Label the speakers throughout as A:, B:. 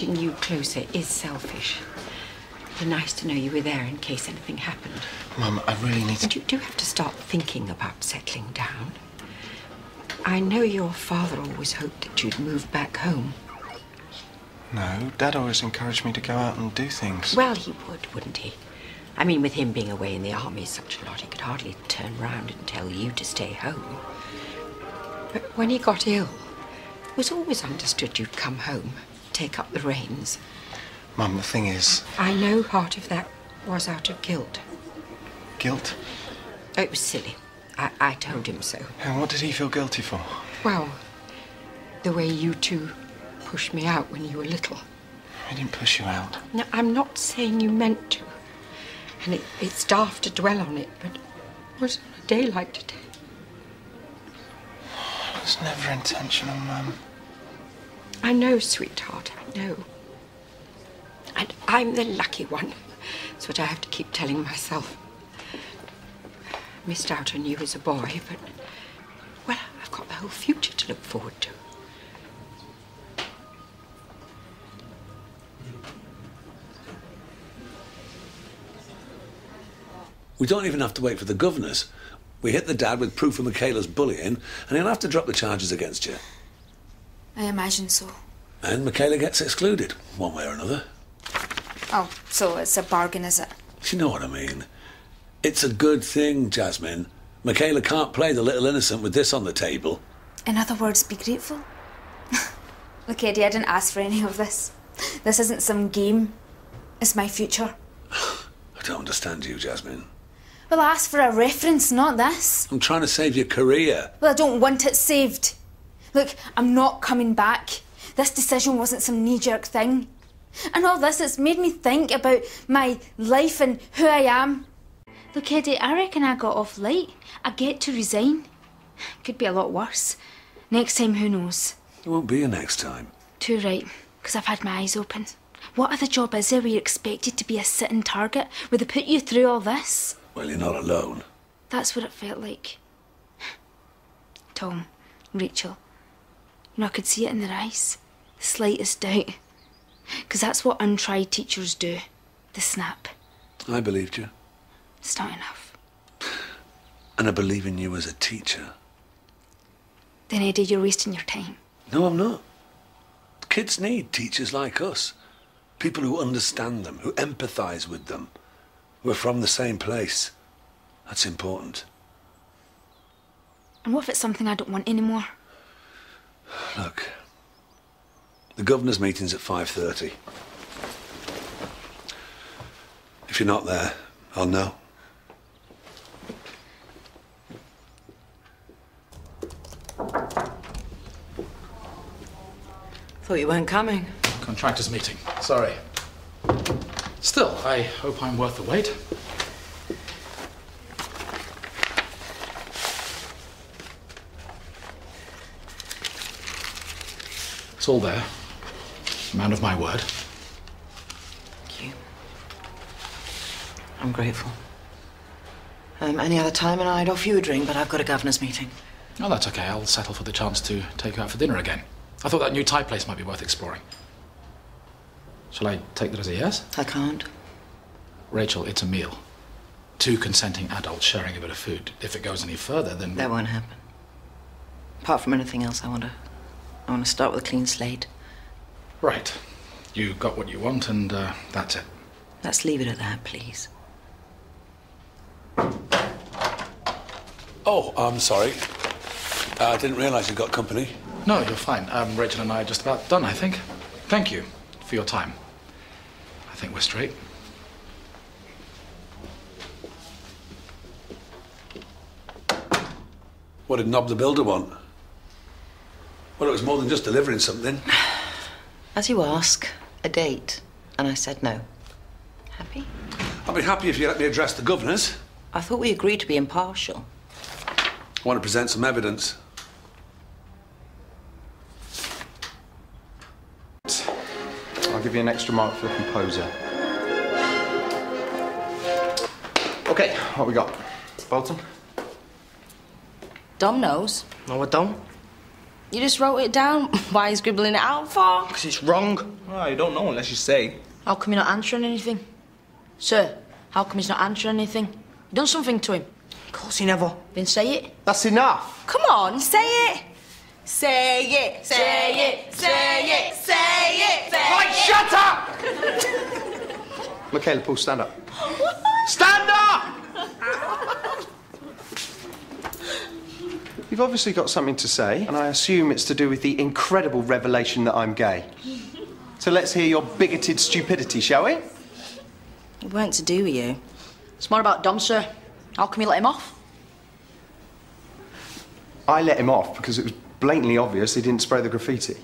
A: You closer is selfish. It'd be nice to know you were there in case anything happened.
B: Mum, I really need to...
A: And you do have to start thinking about settling down. I know your father always hoped that you'd move back home.
B: No, Dad always encouraged me to go out and do things.
A: Well, he would, wouldn't he? I mean, with him being away in the army such a lot, he could hardly turn round and tell you to stay home. But when he got ill, it was always understood you'd come home, take up the reins.
B: Mum, the thing is...
A: I know part of that was out of guilt.
B: Guilt?
A: Oh, it was silly. I told him so.
B: And what did he feel guilty for?
A: Well, the way you two pushed me out when you were little.
B: I didn't push you out.
A: No, I'm not saying you meant to. And it's daft to dwell on it, but it was on a day like today.
B: It was never intentional, Mum.
A: I know, sweetheart, I know. And I'm the lucky one. That's what I have to keep telling myself. Missed out on you as a boy, but, well, I've got the whole future to look forward to.
C: We don't even have to wait for the governors. We hit the dad with proof of Michaela's bullying, and he'll have to drop the charges against you.
D: I imagine so.
C: And Michaela gets excluded, one way or another.
D: Oh, so it's a bargain, is it?
C: You know what I mean. It's a good thing, Jasmine. Michaela can't play the little innocent with this on the table.
D: In other words, be grateful. Look, Eddie, I didn't ask for any of this. This isn't some game. It's my future.
C: I don't understand you, Jasmine.
D: Well, I asked for a reference, not this.
C: I'm trying to save your career.
D: Well, I don't want it saved. Look, I'm not coming back. This decision wasn't some knee-jerk thing. And all this, it's made me think about my life and who I am. Look, Eddie, I reckon I got off light. I get to resign. Could be a lot worse. Next time, who knows?
C: There won't be a next time.
D: Too right, because I've had my eyes open. What other job is there where you're expected to be a sitting target, where they put you through all this?
C: Well, you're not alone.
D: That's what it felt like. Tom, Rachel, you know, I could see it in their eyes. The slightest doubt. Because that's what untried teachers do. They snap.
C: I believed you.
D: It's not enough.
C: And I believe in you as a teacher.
D: Then, Eddie, you're wasting your time.
C: No, I'm not. Kids need teachers like us. People who understand them, who empathise with them, who are from the same place. That's important.
D: And what if it's something I don't want anymore?
C: Look, the governor's meeting's at 5:30. If you're not there, I'll know.
A: Thought you weren't coming.
E: Contractors' meeting. Sorry. Still, I hope I'm worth the wait. It's all there. Man of my word.
A: Thank you. I'm grateful. Any other time and I'd offer you a drink, but I've got a governor's meeting.
E: Oh, that's okay. I'll settle for the chance to take you out for dinner again. I thought that new Thai place might be worth exploring. Shall I take that as a yes?
A: I can't.
E: Rachel, it's a meal. Two consenting adults sharing a bit of food. If it goes any further, then...
A: That won't happen. Apart from anything else, I want to start with a clean slate.
E: Right. You got what you want, and that's it.
A: Let's leave it at that, please.
C: Oh, I'm sorry. I didn't realise you got company.
E: No, you're fine. Rachel and I are just about done, I think. Thank you for your time. I think we're straight.
C: What did Nob the Builder want? Well, it was more than just delivering something.
A: As you ask, a date. And I said no. Happy?
C: I'll be happy if you let me address the governors.
A: I thought we agreed to be impartial.
C: I want to present some evidence.
B: I'll give you an extra mark for the composer. OK, what we got? Bolton?
A: Dom knows.
F: No, I don't. You just wrote it down? Why are you scribbling it out for?
G: Because it's wrong. Well, you don't know unless you say.
H: How come you're not answering anything? Sir, how come he's not answering anything? You done something to him?
G: Of course he never.
H: Then say it.
G: That's enough.
F: Come on, say it. Say it, say it, say it, say it, say
G: Right,
F: it.
G: shut up! Michaela, Paul, stand up. Stand up! You've obviously got something to say, and I assume it's to do with the incredible revelation that I'm gay. So let's hear your bigoted stupidity, shall we?
F: It weren't to do with you.
H: It's more about Dom, sir. How come you let him off?
G: I let him off because it was blatantly obvious he didn't spray the graffiti.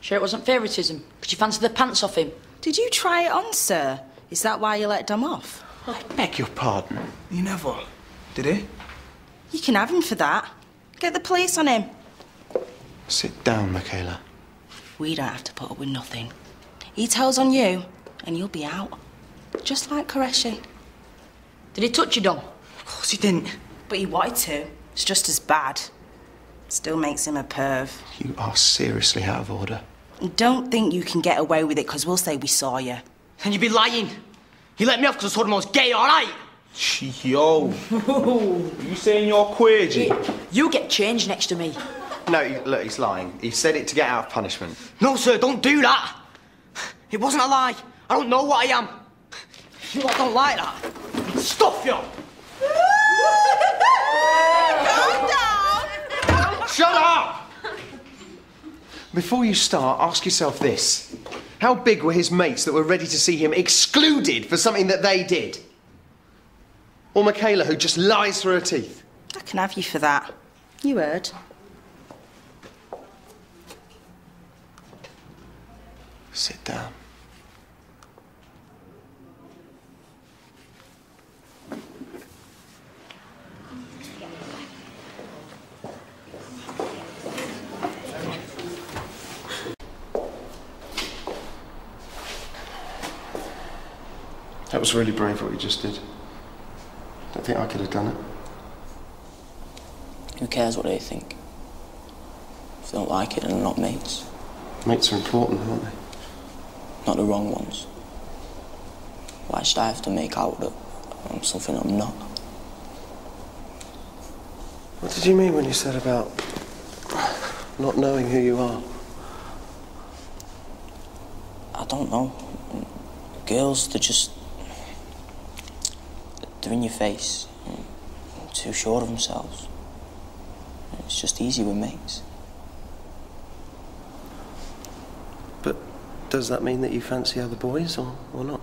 H: Sure it wasn't favouritism, because you fancied the pants off him.
F: Did you try it on, sir? Is that why you let Dom off?
G: I beg your pardon.
I: You never. Did he?
F: You can have him for that. Get the police on him.
G: Sit down, Michaela.
F: We don't have to put up with nothing. He tells on you, and you'll be out. Just like Qureshi.
H: Did he touch you, Dom?
I: Of course he didn't.
F: But he wanted to. It's just as bad. Still makes him a perv.
G: You are seriously out of order.
F: Don't think you can get away with it, because we'll say we saw you.
I: And you'd be lying. He let me off because I told him I was gay, all right?
G: Yo. Are you saying you're queergy?
H: You get changed next to me.
G: No, look, he's lying. He said it to get out of punishment.
I: No, sir, don't do that. It wasn't a lie. I don't know what I am. You lot don't like that. Stuff you.
F: Calm down.
G: Shut up! Before you start, ask yourself this. How big were his mates that were ready to see him excluded for something that they did? Or Michaela, who just lies through her teeth?
F: I can have you for that. You heard.
G: Sit down. That was really brave what you just did. Don't think I could have done it.
J: Who cares what they think? If they don't like it, then they're not mates.
G: Mates are important, aren't they?
J: Not the wrong ones. Why should I have to make out that I'm something I'm not?
G: What did you mean when you said about not knowing who you are?
J: I don't know. Girls, they're in your face. Too sure of themselves. It's just easy with mates.
G: But does that mean that you fancy other boys or not?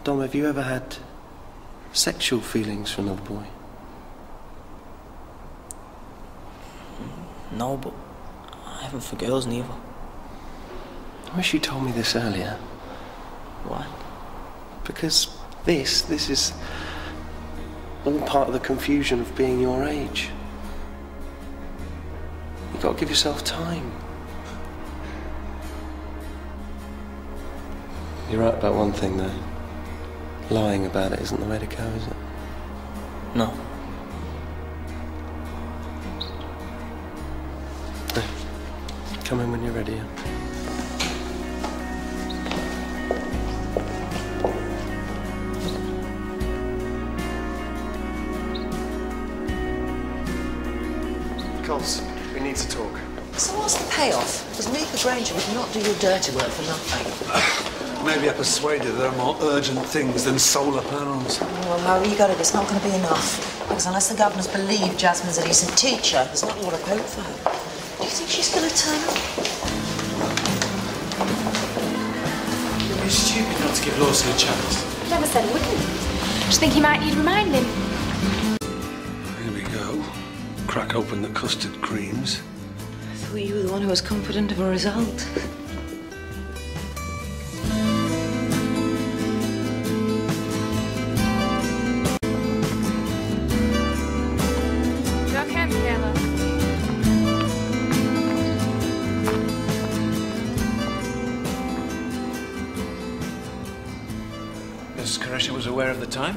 G: Dom, have you ever had sexual feelings for another boy?
J: No, but I haven't for girls neither.
G: I wish you told me this earlier.
J: Why?
G: Because this is all part of the confusion of being your age. You've got to give yourself time. You're right about one thing, though. Lying about it isn't the way to go, is it?
J: No.
G: Come in when you're ready, yeah? Coles, we need to talk.
A: So what's the payoff? Because Mika Granger would not do your dirty work for nothing.
C: Maybe I persuaded there are more urgent things than solar panels.
A: Well, Harry, you got it. It's not going to be enough. Because unless the governors believe Jasmine's a decent teacher, there's not a lot of hope for her. Do you think she's going to turn up?
E: You'd be stupid not to give Lawson a chance.
D: Never said he wouldn't. Just think he might need reminding.
C: Here we go. Crack open the custard creams.
A: I thought you were the one who was confident of a result.
E: Miss Qureshi was aware of the time?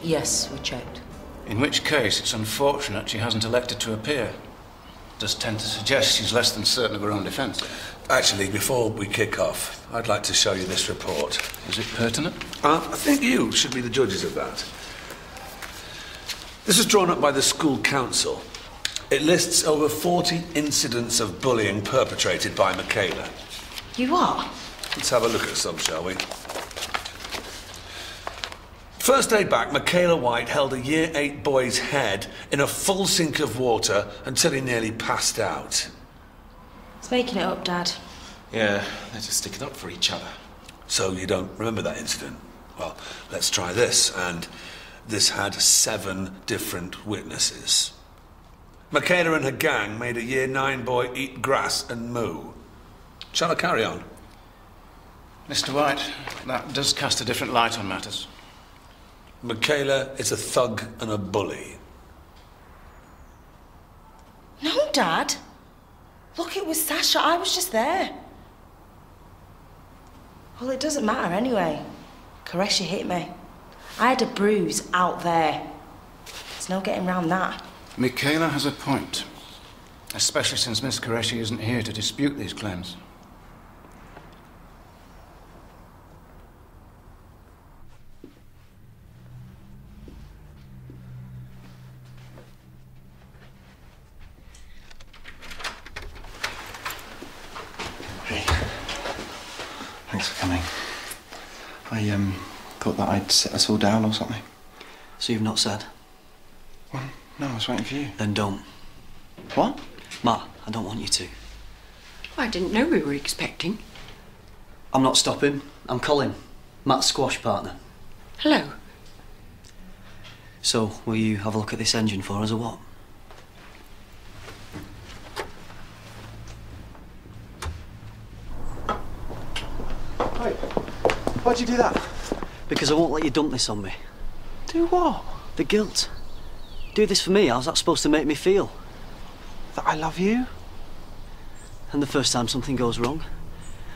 A: Yes, we checked.
K: In which case, it's unfortunate she hasn't elected to appear. Does tend to suggest she's less than certain of her own defence.
C: Actually, before we kick off, I'd like to show you this report.
K: Is it pertinent?
C: I think you should be the judges of that. This was drawn up by the school council. It lists over 40 incidents of bullying perpetrated by Michaela.
F: You are?
C: Let's have a look at some, shall we? First day back, Michaela White held a Year 8 boy's head in a full sink of water until he nearly passed out.
F: It's making it up, Dad.
K: Yeah, they're just sticking up for each other.
C: So you don't remember that incident? Well, let's try this. And this had 7 different witnesses. Michaela and her gang made a Year 9 boy eat grass and moo. Shall I carry on?
K: Mr. White, that does cast a different light on matters.
C: Michaela is a thug and a bully.
F: No, Dad. Look, it was Sasha. I was just there. Well, it doesn't matter anyway. Koreshi hit me. I had a bruise out there. There's no getting round that.
K: Michaela has a point. Especially since Miss Koreshi isn't here to dispute these claims.
B: Thanks for coming. I thought that I'd sit us all down or something.
I: So you've not said?
B: Well, no, I was waiting for you.
I: Then don't.
B: What?
I: Matt, I don't want you to.
A: I didn't know we were expecting.
I: I'm not stopping. I'm Colin, Matt's squash partner.
A: Hello.
I: So, will you have a look at this engine for us or what?
G: Hey, why'd you do that?
I: Because I won't let you dump this on me.
G: Do what?
I: The guilt. Do this for me, how's that supposed to make me feel?
G: That I love you?
I: And the first time something goes wrong?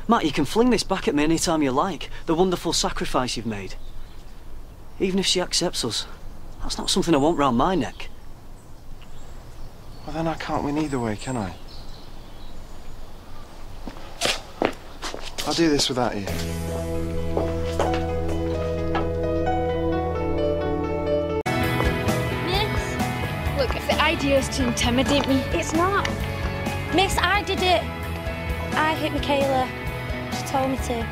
I: Matt, you can fling this back at me any time you like. The wonderful sacrifice you've made. Even if she accepts us, that's not something I want round my neck.
B: Well, then I can't win either way, can I? I'll do this without you.
D: Look, if the idea is to intimidate me,
L: It's not. Miss, I did it. I hit Michaela. She told me to.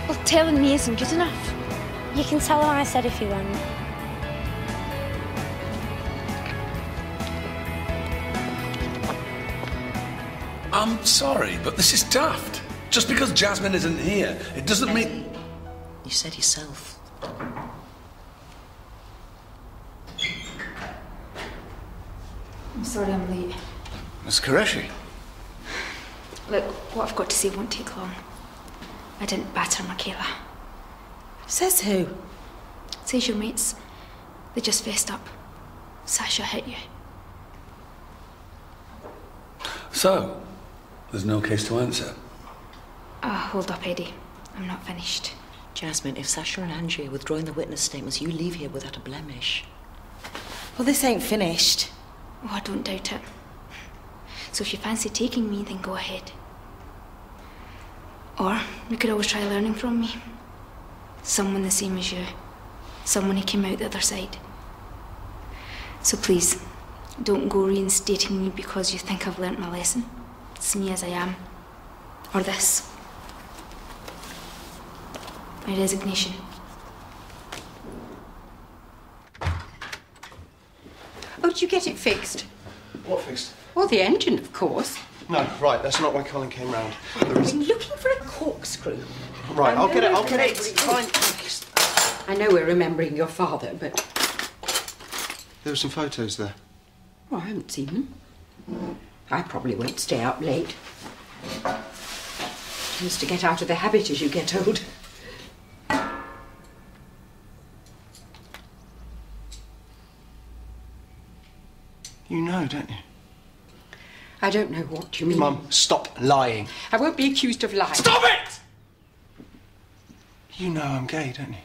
D: well, telling me isn't good enough.
L: You can tell her I said if you want.
C: I'm sorry, but this is daft. Just because Jasmine isn't here, it doesn't mean...
F: You said yourself.
D: I'm sorry I'm late.
K: Miss Koreshi.
D: Look, what I've got to say won't take long. I didn't batter Michaela.
F: Says who?
D: Says your mates. They just fessed up. Sasha hit you.
C: So, there's no case to answer.
D: Ah, hold up, Eddie. I'm not finished.
H: Jasmine, if Sasha and Angie are withdrawing the witness statements, you leave here without a blemish.
F: Well, this ain't finished.
D: Oh, I don't doubt it. So if you fancy taking me, then go ahead. Or we could always try learning from me. Someone the same as you. Someone who came out the other side. So please, don't go reinstating me because you think I've learnt my lesson. It's me as I am. Or this. My resignation.
A: Oh, did you get it fixed?
B: What fixed?
A: Well, the engine, of course.
B: No, right, that's not why Colin came round.
A: I've been looking for a corkscrew.
B: Right, I'll get it, I'll get it.
A: It's fine. I know we're remembering your father, but...
B: There were some photos there.
A: Oh, I haven't seen them. I probably won't stay up late. Tends to get out of the habit as you get older.
B: You know, don't you?
A: I don't know what you mean.
B: Mum, stop lying.
A: I won't be accused of lying.
B: Stop it! You know I'm gay, don't you?